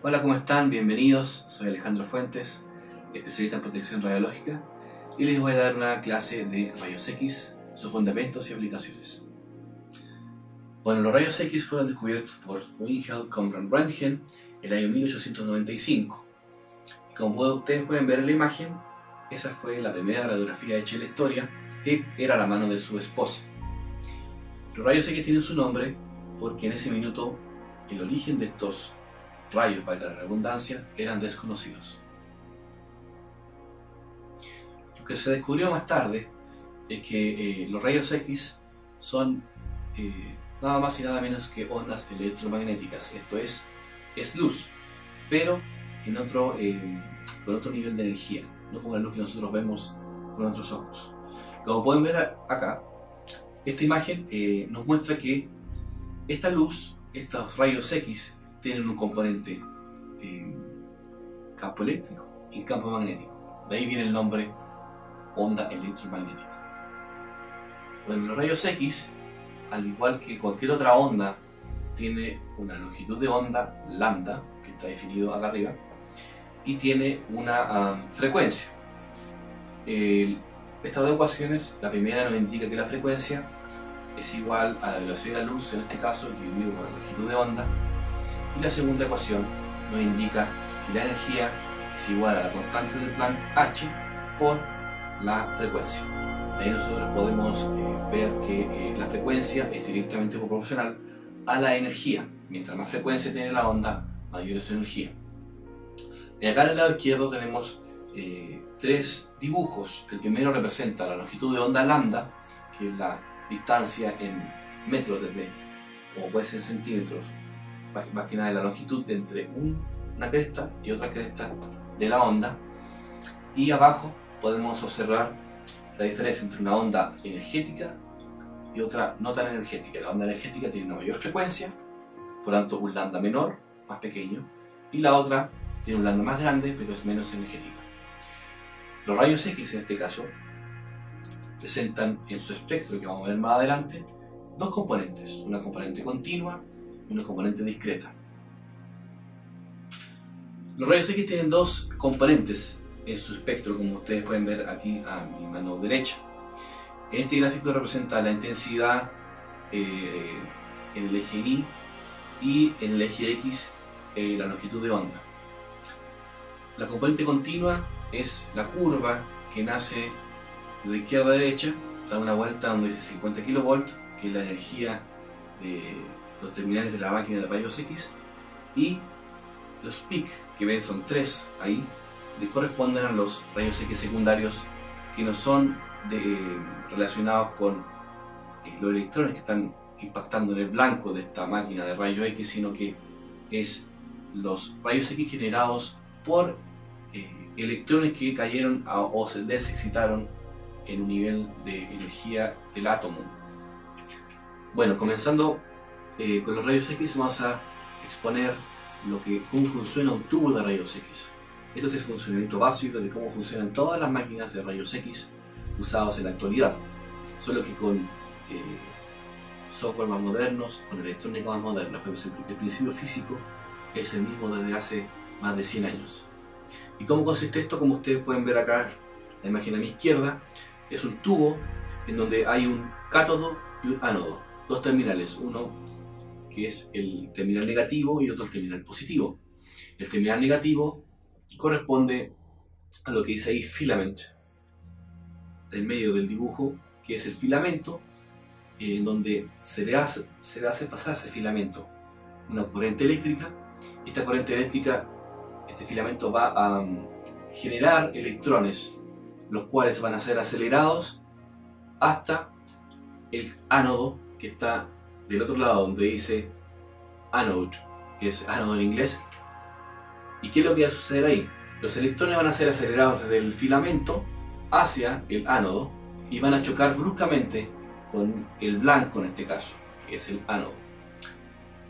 Hola, ¿cómo están? Bienvenidos. Soy Alejandro Fuentes, especialista en protección radiológica, y les voy a dar una clase de rayos X, sus fundamentos y aplicaciones. Bueno, los rayos X fueron descubiertos por Wilhelm Conrad Röntgen en el año 1895. Y como ustedes pueden ver en la imagen, esa fue la primera radiografía hecha en la historia, que era la mano de su esposa. Los rayos X tienen su nombre porque en ese minuto el origen de estos rayos, valga la redundancia, eran desconocidos. Lo que se descubrió más tarde es que los rayos X son nada más y nada menos que ondas electromagnéticas. Esto es luz, pero con otro nivel de energía, no como la luz que nosotros vemos con nuestros ojos. Como pueden ver acá, esta imagen nos muestra que esta luz, estos rayos X, tienen un componente campo eléctrico y campo magnético. De ahí viene el nombre onda electromagnética. Bueno, los rayos X, al igual que cualquier otra onda, tiene una longitud de onda lambda, que está definido acá arriba, y tiene una frecuencia. Estas dos ecuaciones, la primera nos indica que la frecuencia es igual a la velocidad de la luz, en este caso dividido por la longitud de onda, y la segunda ecuación nos indica que la energía es igual a la constante de Planck h por la frecuencia. De ahí nosotros podemos ver que la frecuencia es directamente proporcional a la energía. Mientras más frecuencia tiene la onda, mayor es su energía. Y acá en el lado izquierdo tenemos tres dibujos. El primero representa la longitud de onda lambda, que es la distancia en metros o puede ser en centímetros, más que nada de la longitud entre una cresta y otra cresta de la onda. Y abajo podemos observar la diferencia entre una onda energética y otra no tan energética. La onda energética tiene una mayor frecuencia, por tanto un lambda menor, más pequeño, y la otra tiene un lambda más grande, pero es menos energética. Los rayos X en este caso presentan en su espectro, que vamos a ver más adelante, dos componentes, una componente continua y una componente discreta. Los rayos X tienen dos componentes en su espectro, como ustedes pueden ver aquí a mi mano derecha. En este gráfico representa la intensidad en el eje Y y en el eje X la longitud de onda. La componente continua es la curva que nace de izquierda a derecha, da una vuelta donde dice 50 kV, que es la energía de los terminales de la máquina de rayos X, y los peak que ven son 3 ahí, le corresponden a los rayos X secundarios, que no son relacionados con los electrones que están impactando en el blanco de esta máquina de rayos X, sino que es los rayos X generados por electrones que cayeron o se desexcitaron en un nivel de energía del átomo. Bueno, comenzando con los rayos X, vamos a exponer cómo funciona un tubo de rayos X. Este es el funcionamiento básico de cómo funcionan todas las máquinas de rayos X usados en la actualidad, solo que con software más modernos, con electrónica más moderna, pero el principio físico es el mismo desde hace más de 100 años. ¿Y cómo consiste esto? Como ustedes pueden ver acá, la imagen a mi izquierda, es un tubo en donde hay un cátodo y un ánodo, dos terminales, uno que es el terminal negativo y otro el terminal positivo. El terminal negativo corresponde a lo que dice ahí filament, en medio del dibujo, que es el filamento, en donde se le hace pasar ese filamento una corriente eléctrica. Esta corriente eléctrica, este filamento va a generar electrones, los cuales van a ser acelerados hasta el ánodo, que está del otro lado, donde dice anode, que es ánodo en inglés. ¿Y qué es lo que va a suceder ahí? Los electrones van a ser acelerados desde el filamento hacia el ánodo y van a chocar bruscamente con el blanco, en este caso, que es el ánodo.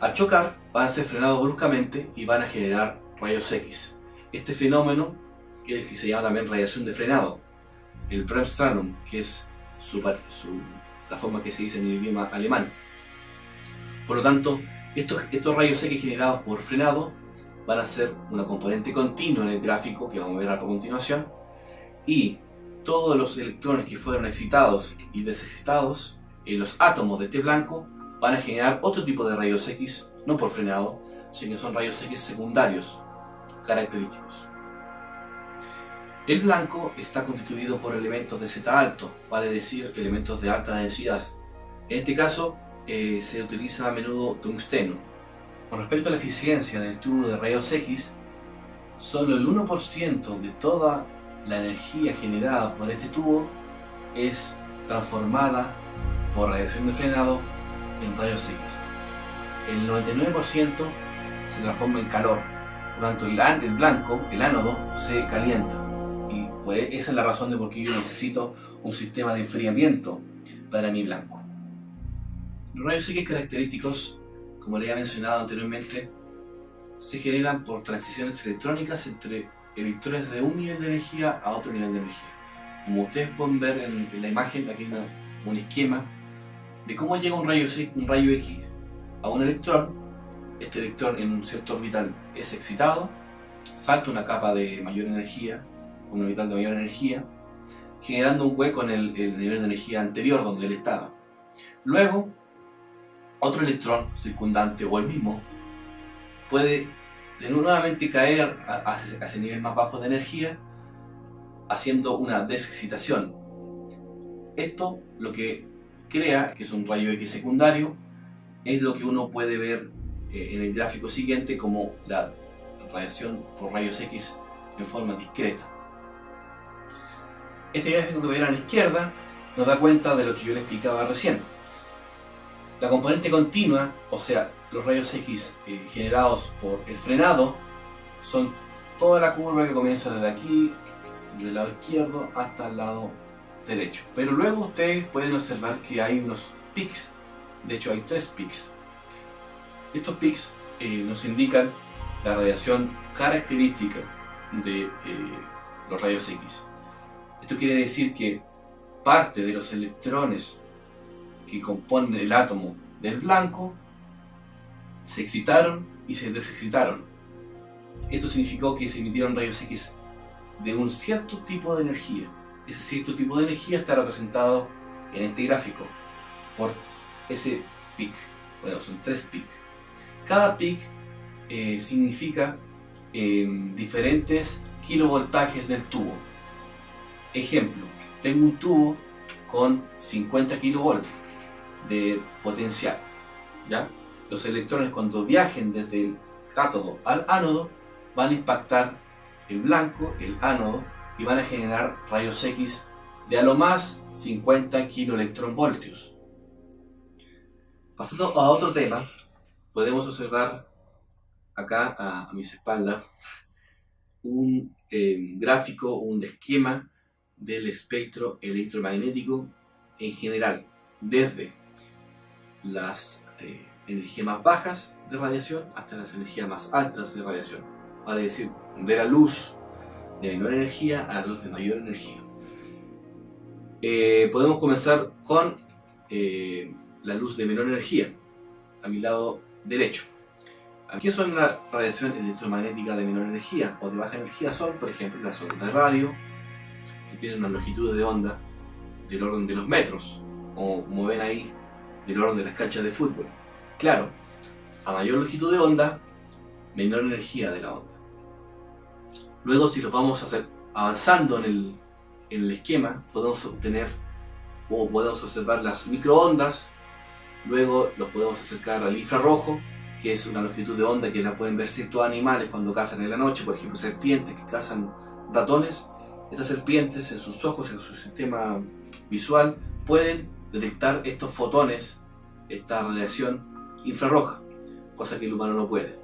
Al chocar, van a ser frenados bruscamente y van a generar rayos X. Este fenómeno, que es el que se llama también radiación de frenado, el Bremsstrahlung, que es la forma que se dice en el idioma alemán. Por lo tanto, estos rayos X generados por frenado van a ser una componente continua en el gráfico que vamos a ver a continuación, y todos los electrones que fueron excitados y desexcitados en los átomos de este blanco van a generar otro tipo de rayos X, no por frenado, sino que son rayos X secundarios característicos. El blanco está constituido por elementos de Z alto, vale decir elementos de alta densidad. En este caso se utiliza a menudo tungsteno. Con respecto a la eficiencia del tubo de rayos X, solo el 1% de toda la energía generada por este tubo es transformada por radiación de frenado en rayos X. El 99% se transforma en calor, por lo tanto el blanco, el ánodo, se calienta. Y pues esa es la razón de por qué yo necesito un sistema de enfriamiento para mi blanco. Los rayos X característicos, como les había mencionado anteriormente, se generan por transiciones electrónicas entre electrones de un nivel de energía a otro nivel de energía. Como ustedes pueden ver en la imagen, aquí hay un esquema de cómo llega un rayo X a un electrón. Este electrón en un cierto orbital es excitado, salta una capa de mayor energía, un orbital de mayor energía, generando un hueco en el nivel de energía anterior donde él estaba. Luego, otro electrón circundante o el mismo puede nuevamente caer a ese nivel más bajo de energía, haciendo una desexcitación. Esto lo que crea, que es un rayo X secundario, es lo que uno puede ver en el gráfico siguiente como la radiación por rayos X en forma discreta. Este gráfico que ven a la izquierda nos da cuenta de lo que yo les explicaba recién. La componente continua, o sea, los rayos X generados por el frenado, son toda la curva que comienza desde aquí, del lado izquierdo hasta el lado derecho. Pero luego ustedes pueden observar que hay unos pics, de hecho hay 3 pics. Estos pics nos indican la radiación característica de los rayos X. Esto quiere decir que parte de los electrones que componen el átomo del blanco se excitaron y se desexcitaron. Esto significó que se emitieron rayos X de un cierto tipo de energía. Ese cierto tipo de energía está representado en este gráfico por ese pic. Bueno, son 3 pic. Cada pic significa diferentes kilovoltajes del tubo. Ejemplo, tengo un tubo con 50 kilovolts de potencial, ¿ya? Los electrones, cuando viajen desde el cátodo al ánodo, van a impactar el blanco, el ánodo, y van a generar rayos X de a lo más 50 kiloelectronvoltios. Pasando a otro tema, podemos observar acá a mis espaldas un gráfico, un esquema del espectro electromagnético en general, desde las energías más bajas de radiación hasta las energías más altas de radiación, vale decir, de la luz de menor energía a la luz de mayor energía. Podemos comenzar con la luz de menor energía, a mi lado derecho. ¿Qué son la radiación electromagnética de menor energía o de baja energía? Son, por ejemplo, las ondas de radio, que tienen una longitud de onda del orden de los metros, o como ven ahí, del orden de las canchas de fútbol. Claro, a mayor longitud de onda, menor energía de la onda. Luego, si los vamos a hacer avanzando en el esquema, podemos obtener o podemos observar las microondas. Luego los podemos acercar al infrarrojo, que es una longitud de onda que la pueden ver ciertos animales cuando cazan en la noche, por ejemplo serpientes que cazan ratones. Estas serpientes en sus ojos, en su sistema visual, pueden detectar estos fotones, esta radiación infrarroja, cosa que el humano no puede.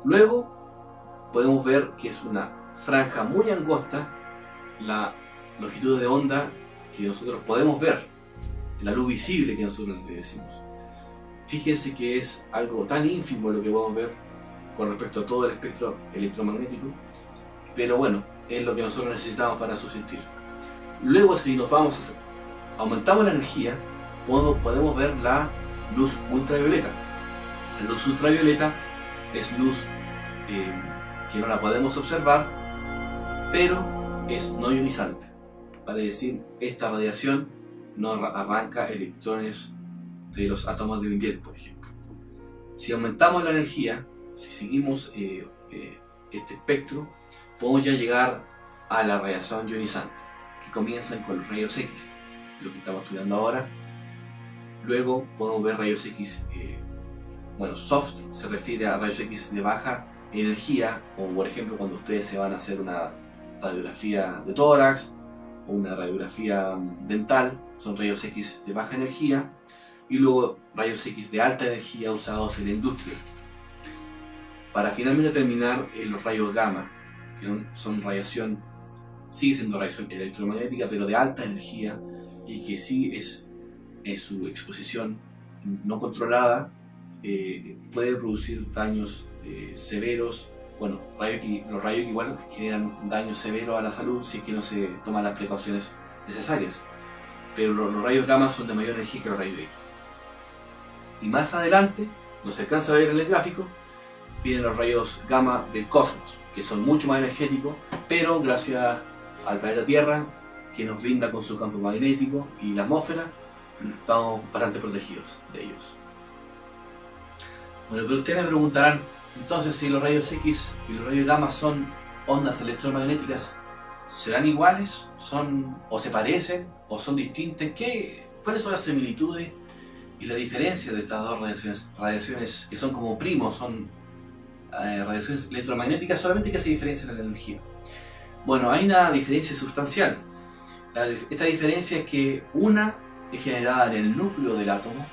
Luego podemos ver que es una franja muy angosta la longitud de onda que nosotros podemos ver, la luz visible que nosotros le decimos. Fíjense que es algo tan ínfimo lo que podemos ver con respecto a todo el espectro electromagnético, pero bueno, es lo que nosotros necesitamos para subsistir. Luego, si nos vamos aumentamos la energía, podemos ver la luz ultravioleta. La luz ultravioleta es luz que no la podemos observar, pero es no ionizante. Vale decir, esta radiación no arranca electrones de los átomos de un hielo, por ejemplo. Si aumentamos la energía, si seguimos este espectro, podemos ya llegar a la radiación ionizante, que comienzan con los rayos X, lo que estamos estudiando ahora. Luego podemos ver rayos X, soft se refiere a rayos X de baja energía, como por ejemplo cuando ustedes se van a hacer una radiografía de tórax o una radiografía dental, son rayos X de baja energía. Y luego rayos X de alta energía usados en la industria. Para finalmente terminar los rayos gamma, que son radiación, sigue siendo radiación electromagnética, pero de alta energía, y que sí es su exposición no controlada, puede producir daños severos. Bueno, los rayos que igual generan daños severos a la salud si es que no se toman las precauciones necesarias. Pero los rayos gamma son de mayor energía que los rayos X. Y más adelante, no se alcanza a ver en el gráfico, vienen los rayos gamma del cosmos, que son mucho más energéticos, pero gracias al planeta Tierra, que nos brinda con su campo magnético y la atmósfera, estamos bastante protegidos de ellos. Bueno, pero ustedes me preguntarán, entonces si los rayos X y los rayos gamma son ondas electromagnéticas, ¿serán iguales? ¿O se parecen? ¿O son distintas? ¿Cuáles son las similitudes y la diferencia de estas dos radiaciones que son como primos? Son radiaciones electromagnéticas, solamente que se diferencian en la energía. Bueno, hay una diferencia sustancial. Esta diferencia es que una es generada en el núcleo del átomo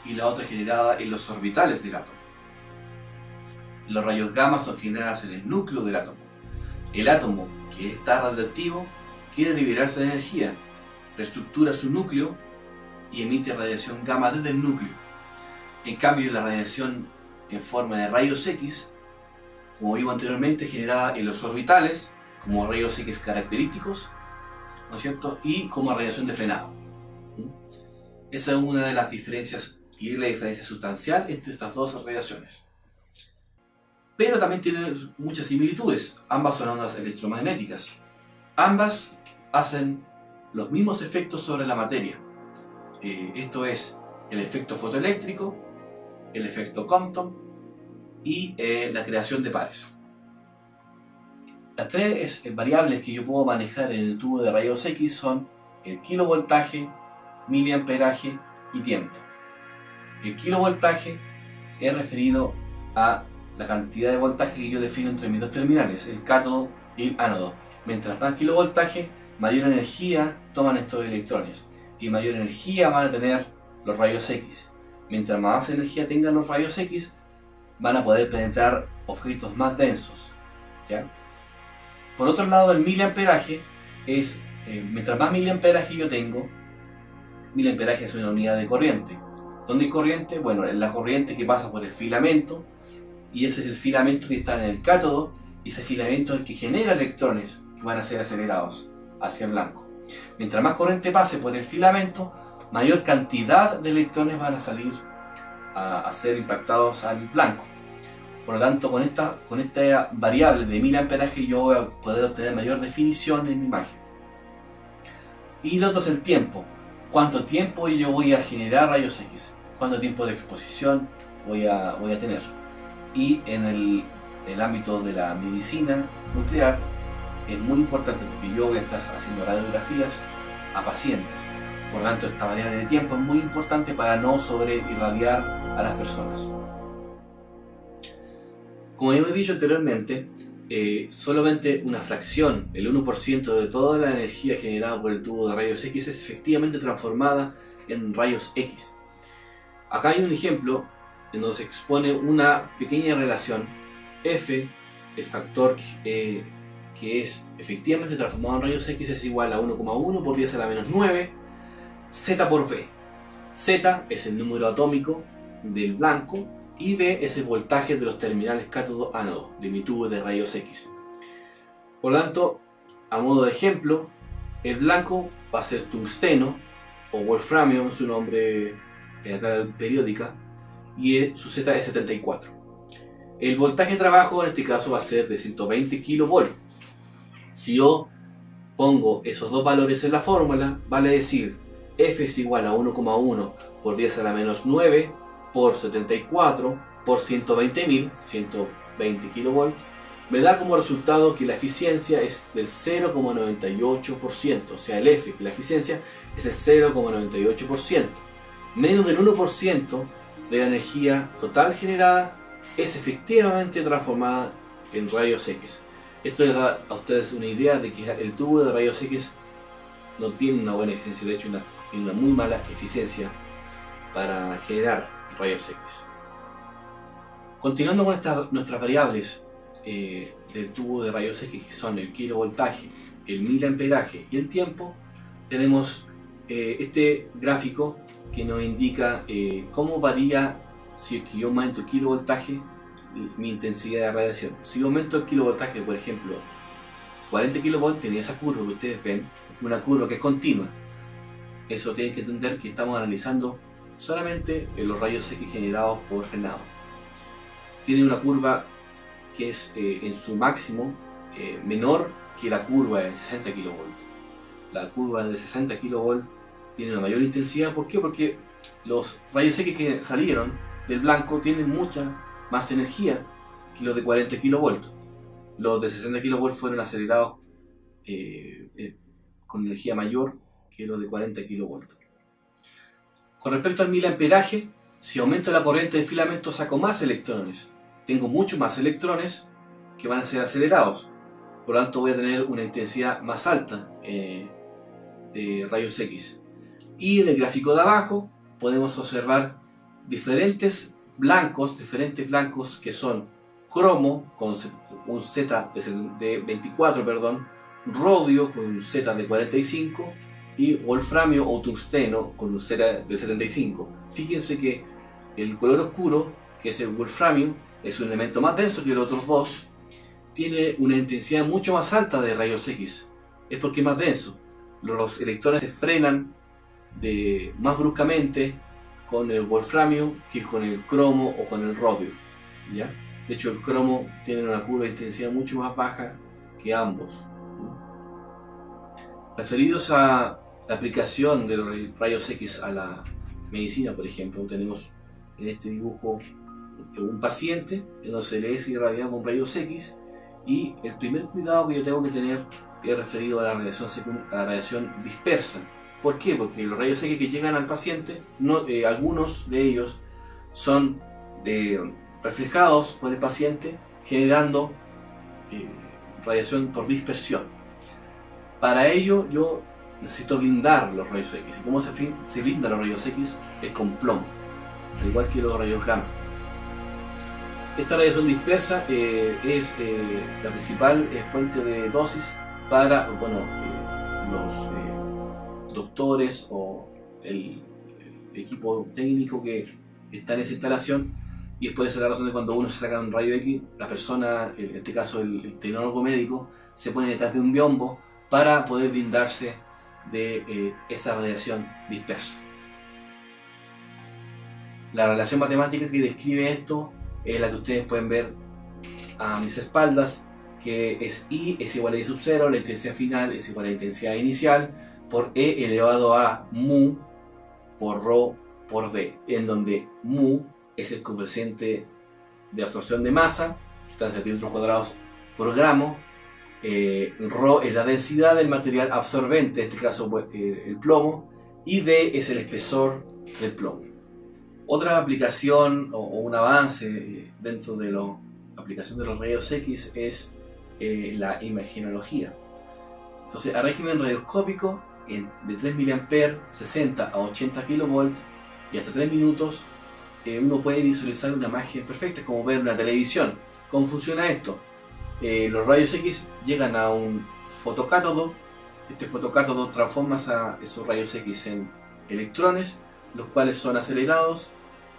y la otra es generada en los orbitales del átomo. Los rayos gamma son generados en el núcleo del átomo. El átomo, que está radioactivo, quiere liberarse de energía, reestructura su núcleo y emite radiación gamma desde el núcleo. En cambio, la radiación en forma de rayos X, como vimos anteriormente, generada en los orbitales, como rayos X característicos, ¿no es cierto? Y como radiación de frenado. Esa es una de las diferencias, y es la diferencia sustancial entre estas dos radiaciones. Pero también tienen muchas similitudes. Ambas son ondas electromagnéticas. Ambas hacen los mismos efectos sobre la materia. Esto es el efecto fotoeléctrico, el efecto Compton y la creación de pares. Las tres variables que yo puedo manejar en el tubo de rayos X son el kilovoltaje, miliamperaje y tiempo. El kilovoltaje es referido a la cantidad de voltaje que yo defino entre mis dos terminales, el cátodo y el ánodo. Mientras más kilovoltaje, mayor energía toman estos electrones y mayor energía van a tener los rayos X. Mientras más energía tengan los rayos X, van a poder penetrar objetos más densos, ¿ya? Por otro lado, el miliamperaje es, mientras más miliamperaje yo tengo, miliamperaje es una unidad de corriente. ¿Dónde hay corriente? Bueno, es la corriente que pasa por el filamento, y ese es el filamento que está en el cátodo, y ese filamento es el que genera electrones que van a ser acelerados hacia el blanco. Mientras más corriente pase por el filamento, mayor cantidad de electrones van a salir a ser impactados al blanco. Por lo tanto, con esta variable de miliamperaje yo voy a poder obtener mayor definición en mi imagen. Y lo otro es el tiempo. ¿Cuánto tiempo yo voy a generar rayos X? ¿Cuánto tiempo de exposición voy a tener? Y en el ámbito de la medicina nuclear es muy importante porque yo voy a estar haciendo radiografías a pacientes. Por lo tanto, esta variable de tiempo es muy importante para no sobreirradiar a las personas. Como hemos dicho anteriormente, solamente una fracción, el 1% de toda la energía generada por el tubo de rayos X es efectivamente transformada en rayos X. Acá hay un ejemplo en donde se expone una pequeña relación. F, el factor que es efectivamente transformado en rayos X, es igual a 1,1 por 10 a la menos 9, Z por V. Z es el número atómico del blanco y V es el voltaje de los terminales cátodo-ánodo de mi tubo de rayos X. Por lo tanto, a modo de ejemplo, el blanco va a ser tungsteno o wolframio, su nombre en la tabla periódica, y su Z es 74. El voltaje de trabajo en este caso va a ser de 120 kV. Si yo pongo esos dos valores en la fórmula, vale decir F es igual a 1,1 por 10 a la menos 9 por 74 por 120.000, 120 kV, me da como resultado que la eficiencia es del 0,98%, o sea, el F, que la eficiencia es el 0,98%. Menos del 1% de la energía total generada es efectivamente transformada en rayos X. Esto les da a ustedes una idea de que el tubo de rayos X no tiene una buena eficiencia, de hecho tiene una muy mala eficiencia para generar rayos X. Continuando con nuestras variables del tubo de rayos X, que son el kilovoltaje, el miliamperaje y el tiempo, tenemos este gráfico que nos indica cómo varía si es que yo aumento el kilovoltaje, mi intensidad de radiación. Si yo aumento el kilovoltaje, por ejemplo, 40 kV, tiene esa curva que ustedes ven, una curva que es continua. Eso tienen que entender que estamos analizando solamente los rayos X generados por frenado. Tiene una curva que es en su máximo menor que la curva de 60 kV. La curva de 60 kV tiene una mayor intensidad. ¿Por qué? Porque los rayos X que salieron del blanco tienen mucha más energía que los de 40 kV. Los de 60 kV fueron acelerados con energía mayor que los de 40 kV. Con respecto al miliamperaje, si aumento la corriente de filamento saco más electrones. Tengo mucho más electrones que van a ser acelerados. Por lo tanto voy a tener una intensidad más alta de rayos X. Y en el gráfico de abajo podemos observar diferentes blancos que son cromo con un Z de 24, rodio con un Z de 45 y wolframio o tungsteno con un Z de 75. Fíjense que el color oscuro, que es el wolframio, es un elemento más denso que los otros dos, tiene una intensidad mucho más alta de rayos X. Es porque es más denso. Los electrones se frenan más bruscamente con el wolframio que con el cromo o con el rodio, ¿ya? De hecho, el cromo tiene una curva de intensidad mucho más baja que ambos. Referidos a la aplicación de los rayos X a la medicina, por ejemplo, tenemos en este dibujo un paciente en donde se le es irradiado con rayos X, y el primer cuidado que yo tengo que tener es referido a la radiación dispersa. ¿Por qué? Porque los rayos X que llegan al paciente, algunos de ellos son reflejados por el paciente, generando radiación por dispersión. Para ello yo necesito blindar los rayos X. ¿Y cómo se blinda los rayos X? Es con plomo, al igual que los rayos gamma. Esta radiación dispersa es la principal fuente de dosis para los doctores o el equipo técnico que está en esa instalación. Y después esa es la razón de cuando uno se saca un rayo X, la persona, en este caso el tecnólogo médico, se pone detrás de un biombo para poder blindarse de esa radiación dispersa. La relación matemática que describe esto es la que ustedes pueden ver a mis espaldas, que es I es igual a I sub 0, la intensidad final es igual a la intensidad inicial, por E elevado a mu por rho por D, en donde mu es el coeficiente de absorción de masa, que está en centímetros cuadrados por gramo, rho es la densidad del material absorbente, en este caso el plomo, y D es el espesor del plomo. Otra aplicación o un avance dentro de la aplicación de los rayos X es la imagenología. Entonces, a régimen radioscópico de 3 mA, 60 a 80 kV y hasta 3 minutos, uno puede visualizar una imagen perfecta, es como ver una televisión. ¿Cómo funciona esto? Los rayos X llegan a un fotocátodo. Este fotocátodo transforma esos rayos X en electrones, los cuales son acelerados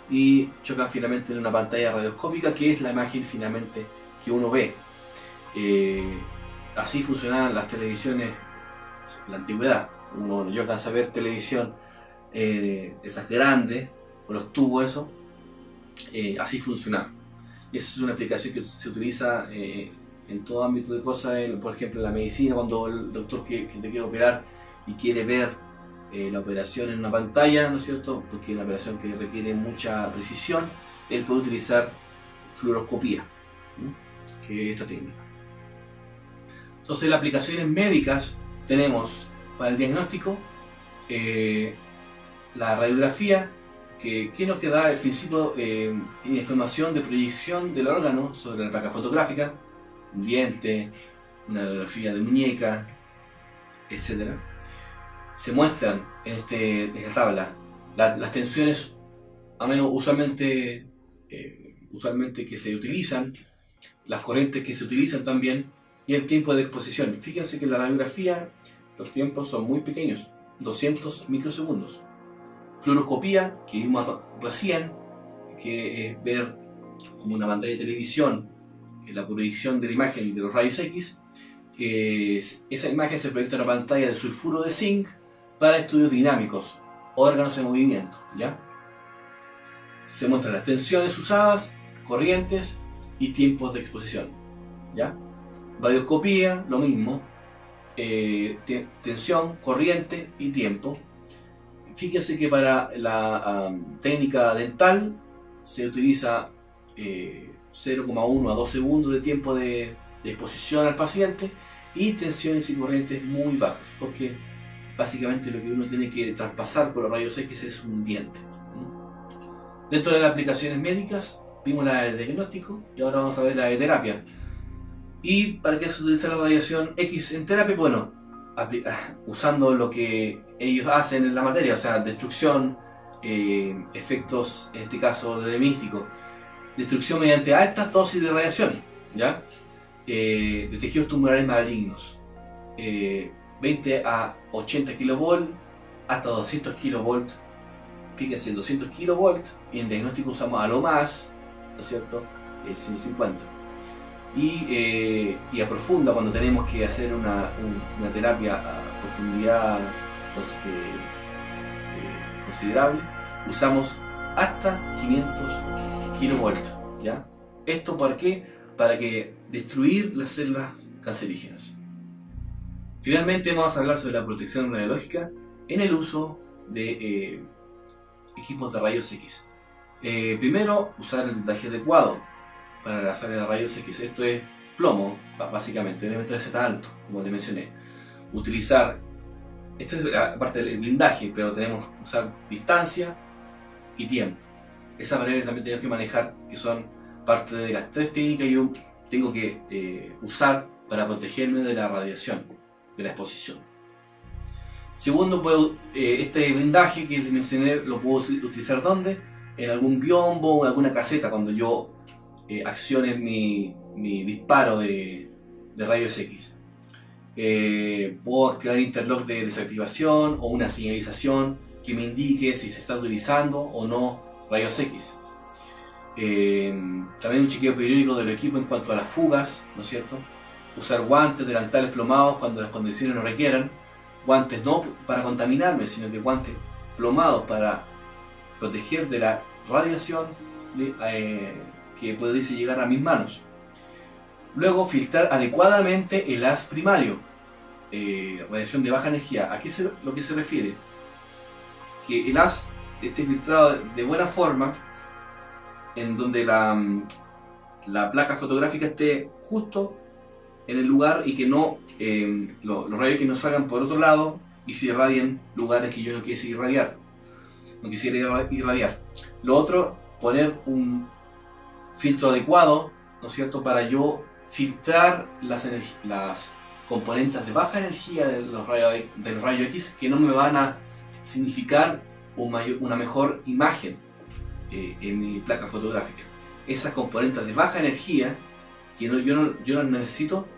y chocan finalmente en una pantalla radioscópica, que es la imagen finalmente que uno ve. Así funcionaban las televisiones en la antigüedad. Yo alcancé a ver televisión, esas grandes, con los tubos, así funcionaban. Y esa es una aplicación que se utiliza en todo ámbito de cosas, por ejemplo en la medicina, cuando el doctor que te quiere operar y quiere ver la operación en una pantalla, ¿no es cierto? Porque es una operación que requiere mucha precisión, él puede utilizar fluoroscopía, ¿no? Que es esta técnica. Entonces, las aplicaciones médicas tenemos para el diagnóstico la radiografía, que nos da el principio de información de proyección del órgano sobre la placa fotográfica, un diente, una radiografía de muñeca, etc. Se muestran en esta tabla las tensiones, a menos usualmente que se utilizan, las corrientes que se utilizan también, y el tiempo de exposición. Fíjense que en la radiografía los tiempos son muy pequeños, 200 microsegundos. Fluoroscopía, que vimos recién, que es ver como una pantalla de televisión la proyección de la imagen de los rayos X. Esa imagen se proyecta en una pantalla de sulfuro de zinc para estudios dinámicos, órganos en movimiento, ¿ya? Se muestran las tensiones usadas, corrientes y tiempos de exposición, ¿ya? Radioscopía, lo mismo, tensión, corriente y tiempo. Fíjense que para la técnica dental se utiliza 0,1 a 2 segundos de tiempo de exposición al paciente y tensiones y corrientes muy bajas, porque básicamente lo que uno tiene que traspasar con los rayos X es un diente. Dentro de las aplicaciones médicas vimos la de diagnóstico y ahora vamos a ver la de terapia. ¿Y para qué se utiliza la radiación X en terapia? Bueno, usando lo que ellos hacen en la materia, o sea, destrucción, efectos, en este caso de místico, destrucción mediante altas dosis de radiación, ¿ya? De tejidos tumorales malignos, 20 a 80 kV hasta 200 kV. Fíjense, 200 kV, y en diagnóstico usamos a lo más, ¿no es cierto? 150. Y a profunda, cuando tenemos que hacer una terapia a profundidad considerable, usamos hasta 500 kV, ¿ya? ¿Esto para qué? Para que destruir las células cancerígenas. Finalmente vamos a hablar sobre la protección radiológica en el uso de equipos de rayos X. Primero, usar el traje adecuado para las áreas de rayos X. Esto es plomo, básicamente, elemento de Z alto, como les mencioné. Utilizar, esta es la parte del blindaje, pero tenemos que usar distancia y tiempo. Esa manera también tenemos que manejar, que son parte de las tres técnicas que yo tengo que usar para protegerme de la radiación, de la exposición. Segundo, este blindaje que les mencioné lo puedo utilizar ¿dónde? En algún biombo o en alguna caseta, cuando yo accione mi disparo de rayos X. Puedo activar interlock de desactivación o una señalización que me indique si se está utilizando o no rayos X. También un chequeo periódico del equipo en cuanto a las fugas, ¿no es cierto? Usar guantes, delantales plomados cuando las condiciones lo requieran. Guantes no para contaminarme, sino que guantes plomados para proteger de la radiación que pudiese llegar a mis manos. Luego, filtrar adecuadamente el haz primario, radiación de baja energía. ¿A qué lo que se refiere? Que el haz esté filtrado de buena forma, en donde la placa fotográfica esté justo en el lugar y que no los rayos que no salgan por otro lado y se irradien lugares que yo no quisiera irradiar. Lo otro, poner un filtro adecuado, ¿no es cierto?, para yo filtrar las componentes de baja energía del rayo X que no me van a significar una mejor imagen en mi placa fotográfica. Esas componentes de baja energía que yo no necesito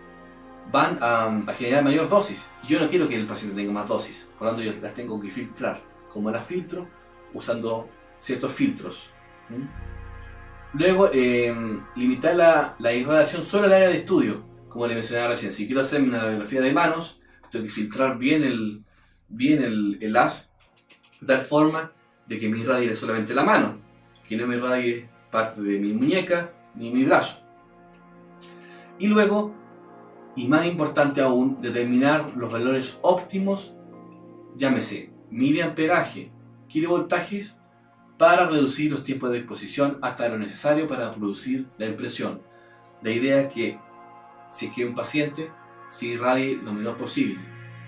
van a generar mayor dosis. Yo no quiero que el paciente tenga más dosis, por lo tanto yo las tengo que filtrar. Como las filtro, usando ciertos filtros. Luego, limitar la irradiación solo al área de estudio, como le mencionaba recién. Si quiero hacer una radiografía de manos, tengo que filtrar bien el haz, de tal forma de que me irradie solamente la mano, que no me irradie parte de mi muñeca, mi brazo. Y luego, y más importante aún, determinar los valores óptimos, llámese miliamperaje, kilovoltajes, para reducir los tiempos de exposición hasta lo necesario para producir la impresión. La idea es que, si es que un paciente se irradie lo menor posible,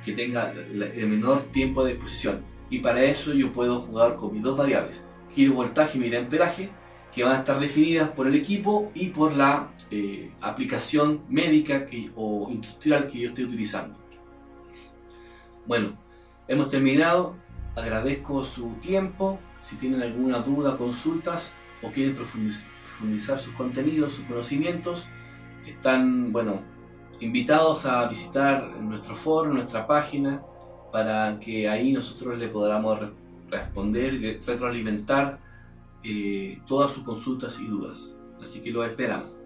que tenga el menor tiempo de exposición, y para eso yo puedo jugar con mis dos variables, kilovoltaje y miliamperaje, que van a estar definidas por el equipo y por la aplicación médica o industrial que yo esté utilizando. Bueno, hemos terminado. Agradezco su tiempo. Si tienen alguna duda, consultas o quieren profundizar sus contenidos, sus conocimientos, están, bueno, invitados a visitar nuestro foro, nuestra página, para que ahí nosotros le podamos responder y retroalimentar todas sus consultas y dudas. Así que los esperamos.